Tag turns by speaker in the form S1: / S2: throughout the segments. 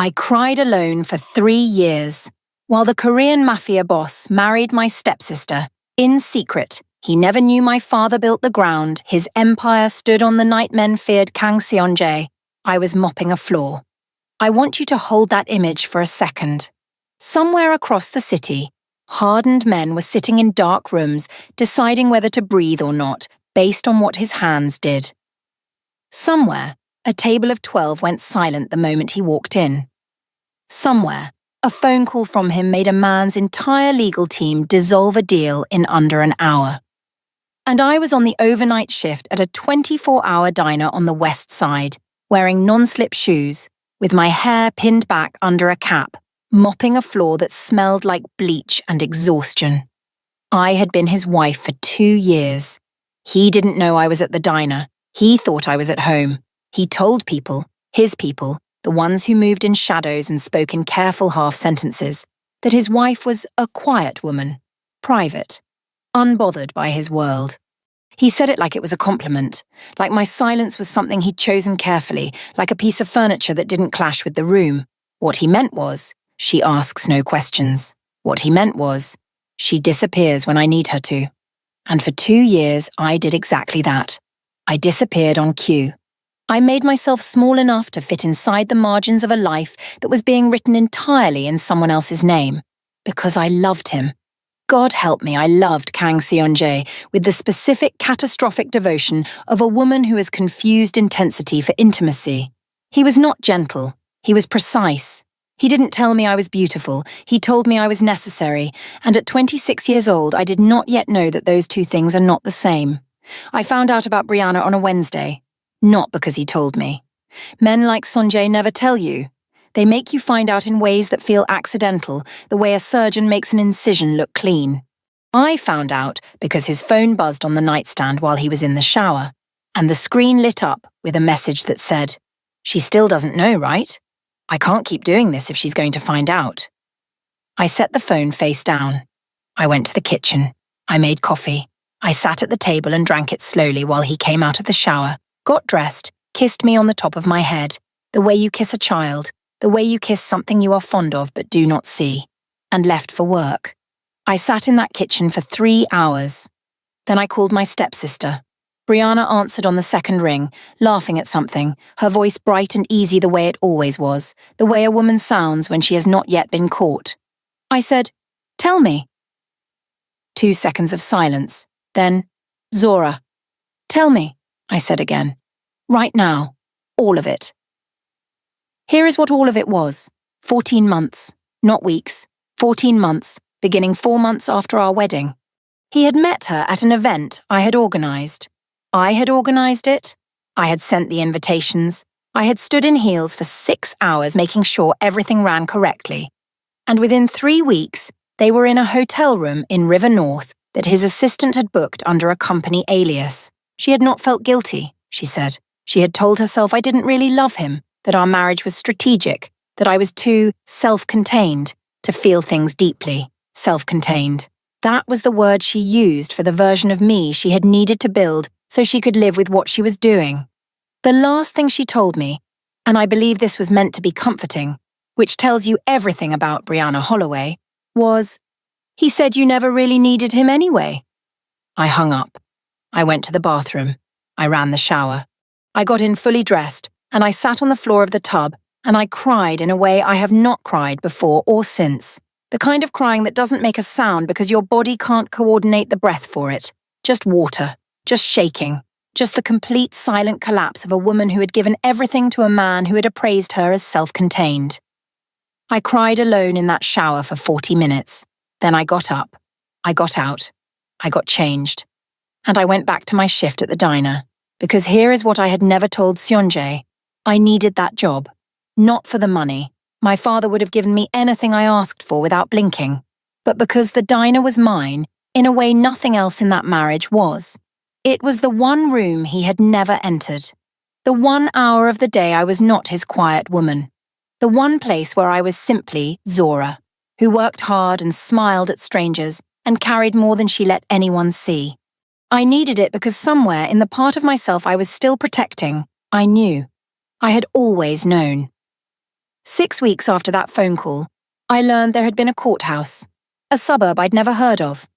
S1: I cried alone for 3 years. While the Korean Mafia boss married my stepsister, in secret, he never knew my father built the ground, his empire stood on the night men feared Kang Seon-jae. I was mopping a floor. I want you to hold that image for a second. Somewhere across the city, hardened men were sitting in dark rooms, deciding whether to breathe or not, based on what his hands did. Somewhere, a table of 12 went silent the moment he walked in. Somewhere, a phone call from him made a man's entire legal team dissolve a deal in under an hour. And I was on the overnight shift at a 24-hour diner on the west side, wearing non-slip shoes, with my hair pinned back under a cap, mopping a floor that smelled like bleach and exhaustion. I had been his wife for 2 years. He didn't know I was at the diner. He thought I was at home. He told people, his people, the ones who moved in shadows and spoke in careful half-sentences, that his wife was a quiet woman, private, unbothered by his world. He said it like it was a compliment, like my silence was something he'd chosen carefully, like a piece of furniture that didn't clash with the room. What he meant was, she asks no questions. What he meant was, she disappears when I need her to. And for 2 years, I did exactly that. I disappeared on cue. I made myself small enough to fit inside the margins of a life that was being written entirely in someone else's name, because I loved him. God help me, I loved Kang Seon-jae with the specific catastrophic devotion of a woman who has confused intensity for intimacy. He was not gentle, he was precise. He didn't tell me I was beautiful, he told me I was necessary, and at 26 years old I did not yet know that those two things are not the same. I found out about Brianna on a Wednesday. Not because he told me. Men like Sonjae never tell you. They make you find out in ways that feel accidental, the way a surgeon makes an incision look clean. I found out because his phone buzzed on the nightstand while he was in the shower, and the screen lit up with a message that said, "She still doesn't know, right? I can't keep doing this if she's going to find out." I set the phone face down. I went to the kitchen. I made coffee. I sat at the table and drank it slowly while he came out of the shower, got dressed, kissed me on the top of my head, the way you kiss a child, the way you kiss something you are fond of but do not see, and left for work. I sat in that kitchen for 3 hours. Then I called my stepsister. Brianna answered on the second ring, laughing at something, her voice bright and easy the way it always was, the way a woman sounds when she has not yet been caught. I said, "Tell me." 2 seconds of silence. Then, "Zora, tell me," I said again. "Right now. All of it." Here is what all of it was. 14 months. Not weeks. 14 months, beginning 4 months after our wedding. He had met her at an event I had organised. I had organised it. I had sent the invitations. I had stood in heels for 6 hours making sure everything ran correctly. And within 3 weeks, they were in a hotel room in River North that his assistant had booked under a company alias. She had not felt guilty, she said. She had told herself I didn't really love him, that our marriage was strategic, that I was too self-contained to feel things deeply. Self-contained. That was the word she used for the version of me she had needed to build so she could live with what she was doing. The last thing she told me, and I believe this was meant to be comforting, which tells you everything about Brianna Holloway, was, "He said you never really needed him anyway." I hung up. I went to the bathroom. I ran the shower. I got in fully dressed, and I sat on the floor of the tub, and I cried in a way I have not cried before or since. The kind of crying that doesn't make a sound because your body can't coordinate the breath for it. Just water. Just shaking. Just the complete silent collapse of a woman who had given everything to a man who had appraised her as self-contained. I cried alone in that shower for 40 minutes. Then I got up. I got out. I got changed. And I went back to my shift at the diner. Because here is what I had never told Seon-jae. I needed that job. Not for the money. My father would have given me anything I asked for without blinking. But because the diner was mine, in a way nothing else in that marriage was. It was the one room he had never entered. The 1 hour of the day I was not his quiet woman. The one place where I was simply Zora, who worked hard and smiled at strangers and carried more than she let anyone see. I needed it because somewhere in the part of myself I was still protecting, I knew. I had always known. 6 weeks after that phone call, I learned there had been a courthouse, a suburb I'd never heard of,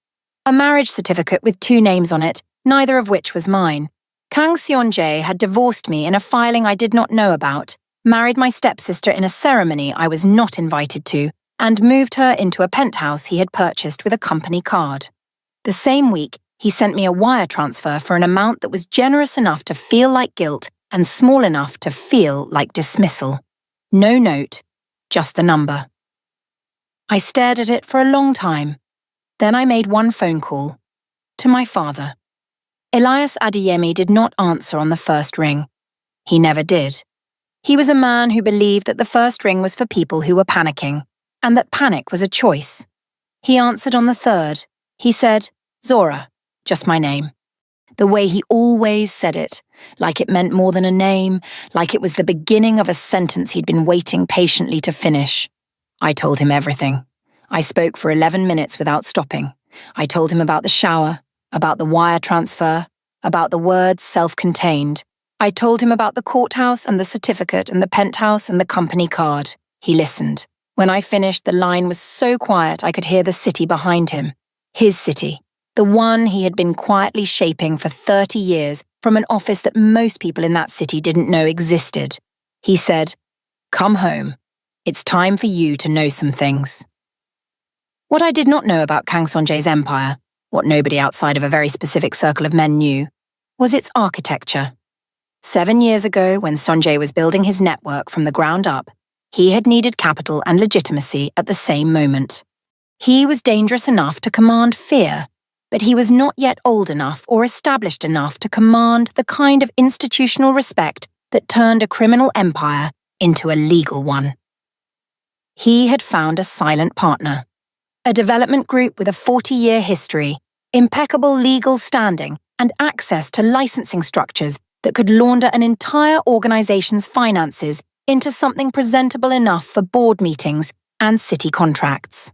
S1: a marriage certificate with 2 names on it, neither of which was mine. Kang Seon-jae had divorced me in a filing I did not know about, married my stepsister in a ceremony I was not invited to, and moved her into a penthouse he had purchased with a company card. The same week, he sent me a wire transfer for an amount that was generous enough to feel like guilt and small enough to feel like dismissal. No note, just the number. I stared at it for a long time. Then I made one phone call. To my father. Elias Adeyemi did not answer on the first ring. He never did. He was a man who believed that the first ring was for people who were panicking, and that panic was a choice. He answered on the third. He said, Zora, just my name. The way he always said it, like it meant more than a name, like it was the beginning of a sentence he'd been waiting patiently to finish. I told him everything. I spoke for 11 minutes without stopping. I told him about the shower, about the wire transfer, about the words self-contained. I told him about the courthouse and the certificate and the penthouse and the company card. He listened. When I finished, the line was so quiet I could hear the city behind him. His city. The one he had been quietly shaping for 30 years from an office that most people in that city didn't know existed. He said, "Come home. It's time for you to know some things." What I did not know about Kang Seon-jae's empire, what nobody outside of a very specific circle of men knew, was its architecture. 7 years ago, when Seon-jae was building his network from the ground up, he had needed capital and legitimacy at the same moment. He was dangerous enough to command fear, but he was not yet old enough or established enough to command the kind of institutional respect that turned a criminal empire into a legal one. He had found a silent partner, a development group with a 40-year history, impeccable legal standing, and access to licensing structures that could launder an entire organization's finances into something presentable enough for board meetings and city contracts.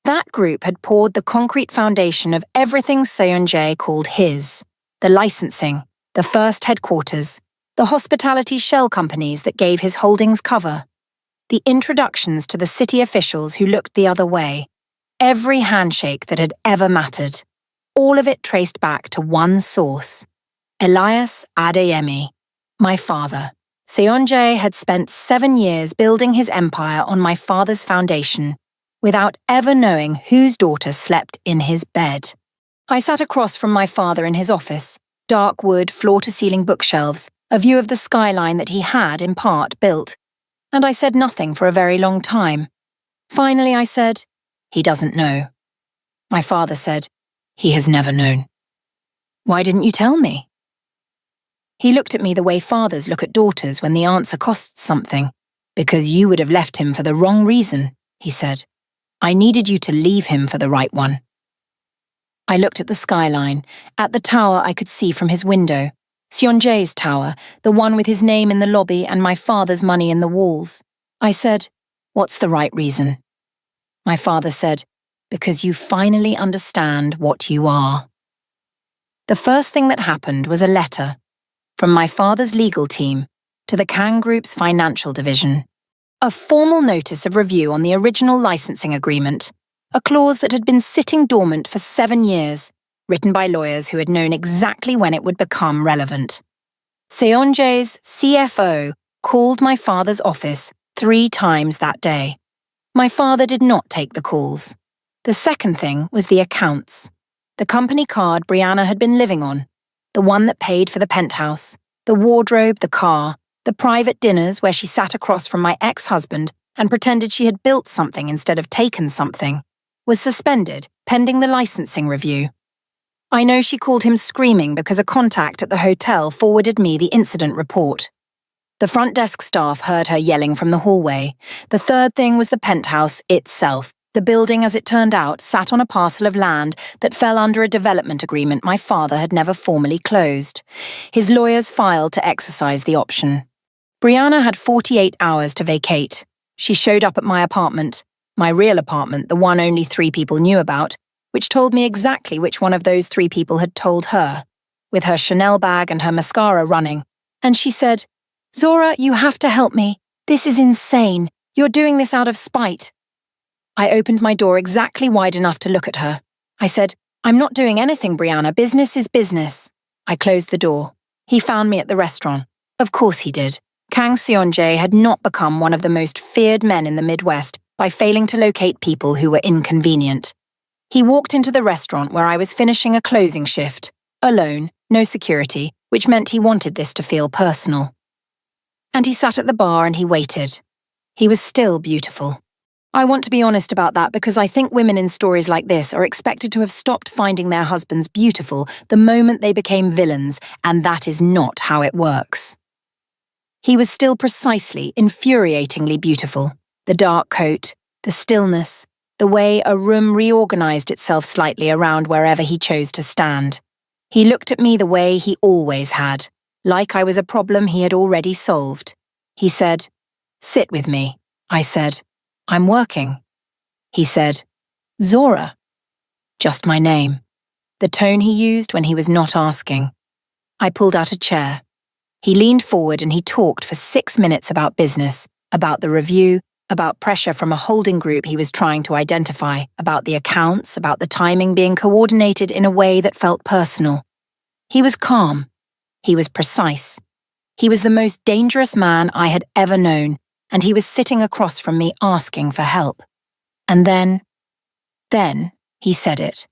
S1: That group had poured the concrete foundation of everything Seon-jae called his: the licensing, the first headquarters, the hospitality shell companies that gave his holdings cover, the introductions to the city officials who looked the other way, every handshake that had ever mattered, all of it traced back to one source: Elias Adeyemi, my father. Seon-jae had spent 7 years building his empire on my father's foundation, without ever knowing whose daughter slept in his bed. I sat across from my father in his office, dark wood, floor-to-ceiling bookshelves, a view of the skyline that he had, in part, built, and I said nothing for a very long time. Finally I said, "He doesn't know." My father said, "He has never known." "Why didn't you tell me?" He looked at me the way fathers look at daughters when the answer costs something. "Because you would have left him for the wrong reason," he said. "I needed you to leave him for the right one." I looked at the skyline, at the tower I could see from his window, Seon-jae's tower, the one with his name in the lobby and my father's money in the walls. I said, "What's the right reason?" My father said, "Because you finally understand what you are." The first thing that happened was a letter from my father's legal team to the Kang Group's financial division. A formal notice of review on the original licensing agreement, a clause that had been sitting dormant for 7 years, written by lawyers who had known exactly when it would become relevant. Seon-jae's CFO called my father's office 3 times that day. My father did not take the calls. The second thing was the accounts. The company card Brianna had been living on, the one that paid for the penthouse, the wardrobe, the car, the private dinners where she sat across from my ex-husband and pretended she had built something instead of taken something, was suspended pending the licensing review. I know she called him screaming because a contact at the hotel forwarded me the incident report. The front desk staff heard her yelling from the hallway. The third thing was the penthouse itself. The building, as it turned out, sat on a parcel of land that fell under a development agreement my father had never formally closed. His lawyers filed to exercise the option. Brianna had 48 hours to vacate. She showed up at my apartment, my real apartment, the one only 3 people knew about, which told me exactly which one of those 3 people had told her, with her Chanel bag and her mascara running, and she said, "Zora, you have to help me. "This is insane. You're doing this out of spite." I opened my door exactly wide enough to look at her. I said, "I'm not doing anything, Brianna. Business is business." I closed the door. He found me at the restaurant. Of course he did. Kang Seonjae had not become one of the most feared men in the Midwest by failing to locate people who were inconvenient. He walked into the restaurant where I was finishing a closing shift, alone, no security, which meant he wanted this to feel personal. And he sat at the bar and he waited. He was still beautiful. I want to be honest about that because I think women in stories like this are expected to have stopped finding their husbands beautiful the moment they became villains, and that is not how it works. He was still precisely, infuriatingly beautiful. The dark coat, the stillness, the way a room reorganized itself slightly around wherever he chose to stand. He looked at me the way he always had, like I was a problem he had already solved. He said, "Sit with me." I said, "I'm working." He said, "Zora." Just my name. The tone he used when he was not asking. I pulled out a chair. He leaned forward and he talked for 6 minutes about business, about the review, about pressure from a holding group he was trying to identify, about the accounts, about the timing being coordinated in a way that felt personal. He was calm. He was precise. He was the most dangerous man I had ever known, and he was sitting across from me asking for help. And then he said it.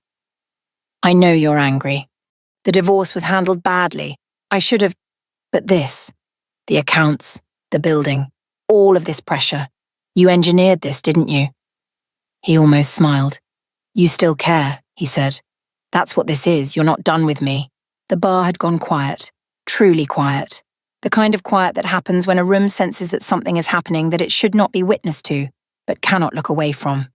S1: "I know you're angry. The divorce was handled badly. I should have, but this, the accounts, the building, all of this pressure. You engineered this, didn't you?" He almost smiled. "You still care," he said. "That's what this is. You're not done with me." The bar had gone quiet, truly quiet. The kind of quiet that happens when a room senses that something is happening that it should not be witness to, but cannot look away from.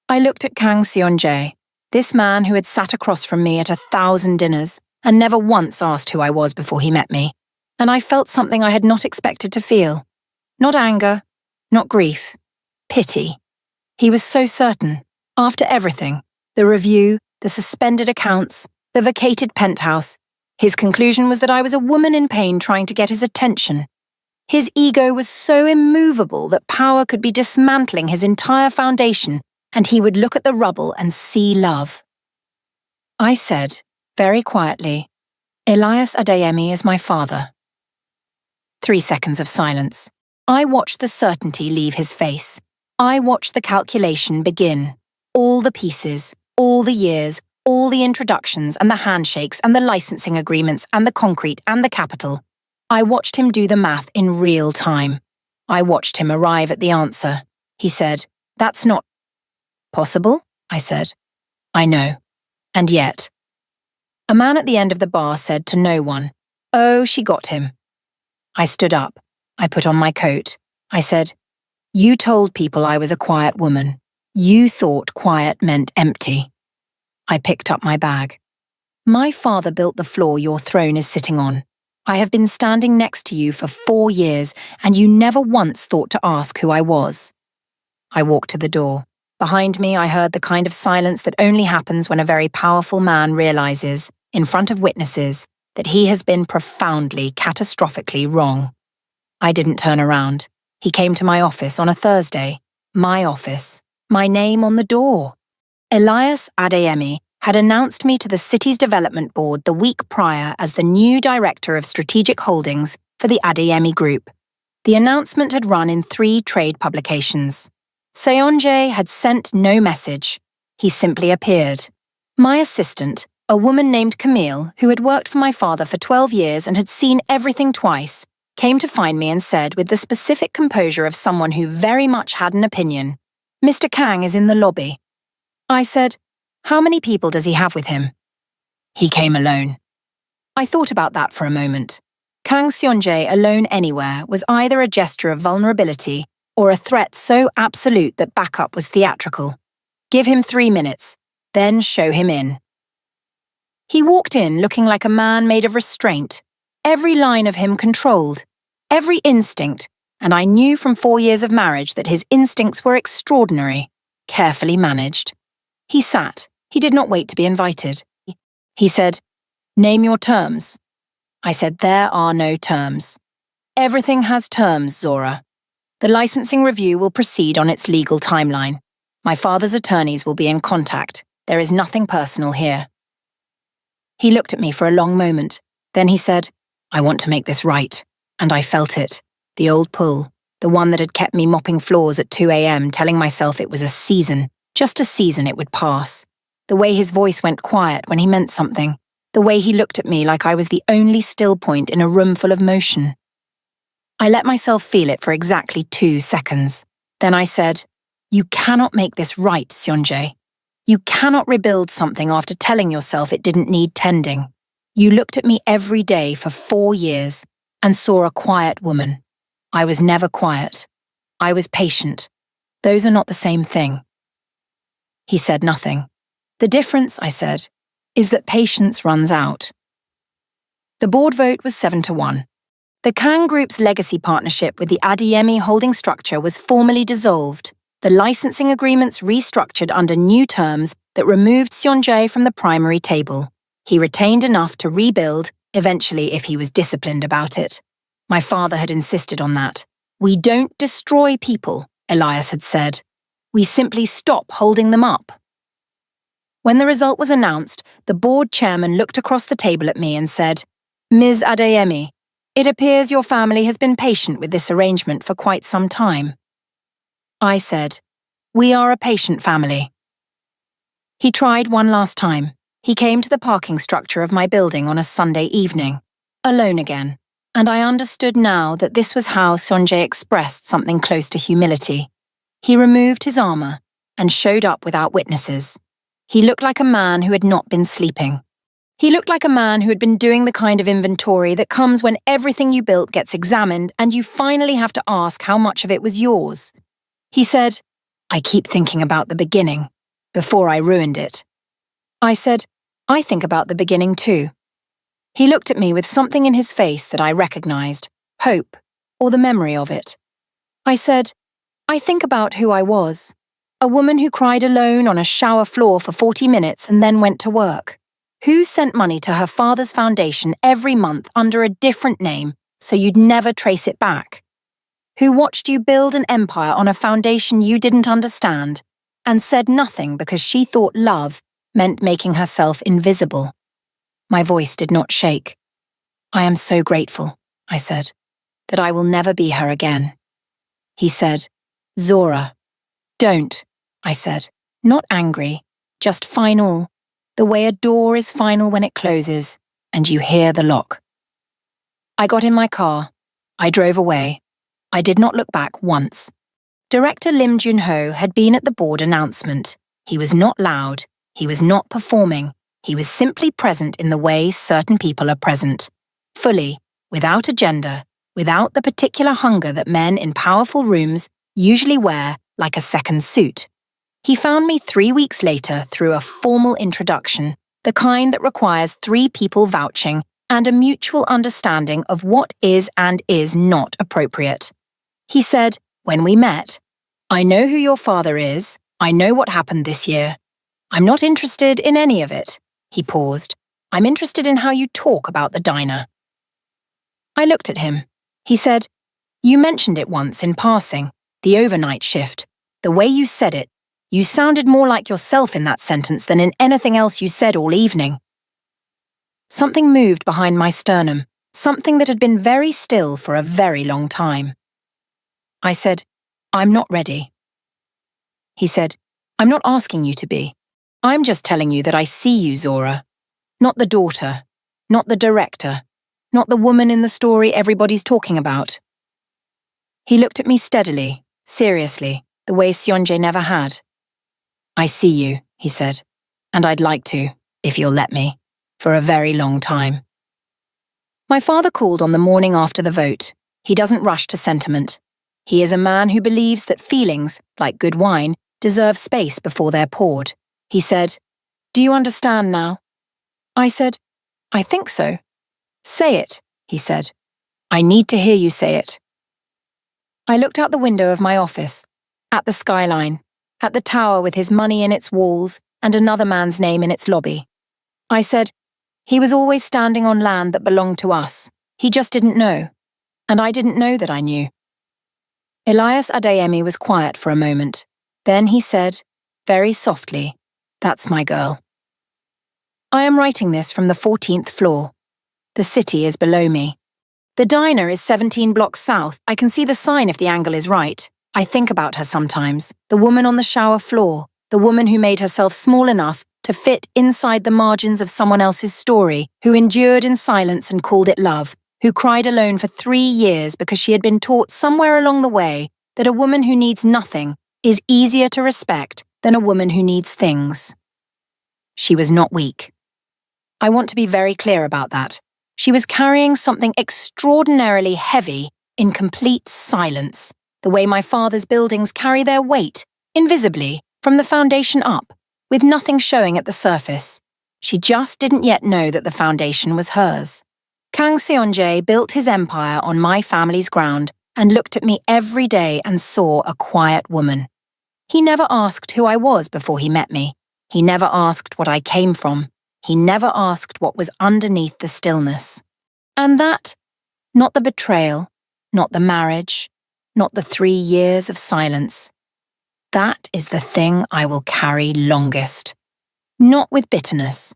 S1: I looked at Kang Seonjae, this man who had sat across from me at 1,000 dinners and never once asked who I was before he met me, and I felt something I had not expected to feel. Not anger, not grief, pity. He was so certain, after everything, the review, the suspended accounts, the vacated penthouse, his conclusion was that I was a woman in pain trying to get his attention. His ego was so immovable that power could be dismantling his entire foundation, and he would look at the rubble and see love. I said, very quietly, "Elias Adeyemi is my father." 3 seconds of silence. I watched the certainty leave his face. I watched the calculation begin. All the pieces, all the years, all the introductions and the handshakes and the licensing agreements and the concrete and the capital. I watched him do the math in real time. I watched him arrive at the answer. He said, "That's not possible," I said. "I know. And yet." A man at the end of the bar said to no one, "Oh, she got him." I stood up. I put on my coat. I said, "You told people I was a quiet woman. You thought quiet meant empty." I picked up my bag. "My father built the floor your throne is sitting on. I have been standing next to you for 4 years, and you never once thought to ask who I was." I walked to the door. Behind me, I heard the kind of silence that only happens when a very powerful man realizes, in front of witnesses, that he has been profoundly, catastrophically wrong. I didn't turn around. He came to my office on a Thursday. My office. My name on the door. Elias Adeyemi had announced me to the city's development board the week prior as the new director of strategic holdings for the Adeyemi Group. The announcement had run in 3 trade publications. Seonjae had sent no message. He simply appeared. My assistant, a woman named Camille, who had worked for my father for 12 years and had seen everything twice, came to find me and said with the specific composure of someone who very much had an opinion, "Mr. Kang is in the lobby." I said, "How many people does he have with him?" "He came alone." I thought about that for a moment. Kang Seonjae alone anywhere was either a gesture of vulnerability or a threat so absolute that backup was theatrical. Give him 3 minutes, then show him in. He walked in looking like a man made of restraint, every line of him controlled, every instinct, and I knew from 4 years of marriage that his instincts were extraordinary, carefully managed. He sat. He did not wait to be invited. He said, "Name your terms." I said, "There are no terms." Everything has terms, Zora. The licensing review will proceed on its legal timeline. My father's attorneys will be in contact. There is nothing personal here. He looked at me for a long moment. Then he said, I want to make this right. And I felt it. The old pull. The one that had kept me mopping floors at 2 a.m., telling myself it was a season. Just a season, it would pass. The way his voice went quiet when he meant something. The way he looked at me like I was the only still point in a room full of motion. I let myself feel it for exactly 2 seconds. Then I said, You cannot make this right, Seonjae. You cannot rebuild something after telling yourself it didn't need tending. You looked at me every day for 4 years and saw a quiet woman. I was never quiet. I was patient. Those are not the same thing. He said nothing. The difference, I said, is that patience runs out. The board vote was 7-1. The Kang Group's legacy partnership with the Adeyemi holding structure was formally dissolved, the licensing agreements restructured under new terms that removed Seonjae from the primary table. He retained enough to rebuild, eventually if he was disciplined about it. My father had insisted on that. We don't destroy people, Elias had said. We simply stop holding them up. When the result was announced, the board chairman looked across the table at me and said, Ms. Adeyemi, it appears your family has been patient with this arrangement for quite some time. I said, We are a patient family. He tried one last time. He came to the parking structure of my building on a Sunday evening, alone again, and I understood now that this was how Seonjae expressed something close to humility. He removed his armor and showed up without witnesses. He looked like a man who had not been sleeping. He looked like a man who had been doing the kind of inventory that comes when everything you built gets examined and you finally have to ask how much of it was yours. He said, I keep thinking about the beginning, before I ruined it. I said, I think about the beginning too. He looked at me with something in his face that I recognized, hope, or the memory of it. I said, I think about who I was, a woman who cried alone on a shower floor for 40 minutes and then went to work. Who sent money to her father's foundation every month under a different name so you'd never trace it back? Who watched you build an empire on a foundation you didn't understand and said nothing because she thought love meant making herself invisible? My voice did not shake. I am so grateful, I said, that I will never be her again. He said, Zora. Don't, I said, not angry, just final. The way a door is final when it closes, and you hear the lock. I got in my car. I drove away. I did not look back once. Director Lim Jun-ho had been at the board announcement. He was not loud. He was not performing. He was simply present in the way certain people are present. Fully, without agenda, without the particular hunger that men in powerful rooms usually wear like a second suit. He found me 3 weeks later through a formal introduction, the kind that requires 3 people vouching and a mutual understanding of what is and is not appropriate. He said, when we met, I know who your father is. I know what happened this year. I'm not interested in any of it. He paused. I'm interested in how you talk about the diner. I looked at him. He said, You mentioned it once in passing, the overnight shift. The way you said it, you sounded more like yourself in that sentence than in anything else you said all evening. Something moved behind my sternum, something that had been very still for a very long time. I said, I'm not ready. He said, I'm not asking you to be. I'm just telling you that I see you, Zora. Not the daughter, not the director, not the woman in the story everybody's talking about. He looked at me steadily, seriously, the way Seonjae never had. I see you, he said, and I'd like to, if you'll let me, for a very long time. My father called on the morning after the vote. He doesn't rush to sentiment. He is a man who believes that feelings, like good wine, deserve space before they're poured. He said, Do you understand now? I said, I think so. Say it, he said. I need to hear you say it. I looked out the window of my office, at the skyline, at the tower with his money in its walls and another man's name in its lobby. I said, he was always standing on land that belonged to us. He just didn't know. and I didn't know that I knew. Elias Adeyemi was quiet for a moment. Then he said, very softly, "That's my girl." I am writing this from the 14th floor. The city is below me. The diner is 17 blocks south. I can see the sign if the angle is right. I think about her sometimes, the woman on the shower floor, the woman who made herself small enough to fit inside the margins of someone else's story, who endured in silence and called it love, who cried alone for 3 years because she had been taught somewhere along the way that a woman who needs nothing is easier to respect than a woman who needs things. She was not weak. I want to be very clear about that. She was carrying something extraordinarily heavy in complete silence, the way my father's buildings carry their weight, invisibly, from the foundation up, with nothing showing at the surface. She just didn't yet know that the foundation was hers. Kang Seonjae built his empire on my family's ground and looked at me every day and saw a quiet woman. He never asked who I was before he met me. He never asked what I came from. He never asked what was underneath the stillness. And that, not the betrayal, not the marriage, not the 3 years of silence, that is the thing I will carry longest. Not with bitterness,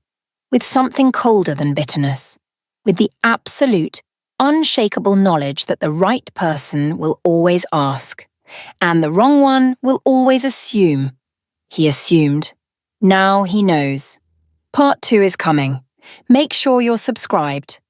S1: with something colder than bitterness, with the absolute, unshakable knowledge that the right person will always ask, and the wrong one will always assume. He assumed. Now he knows. Part 2 is coming. Make sure you're subscribed.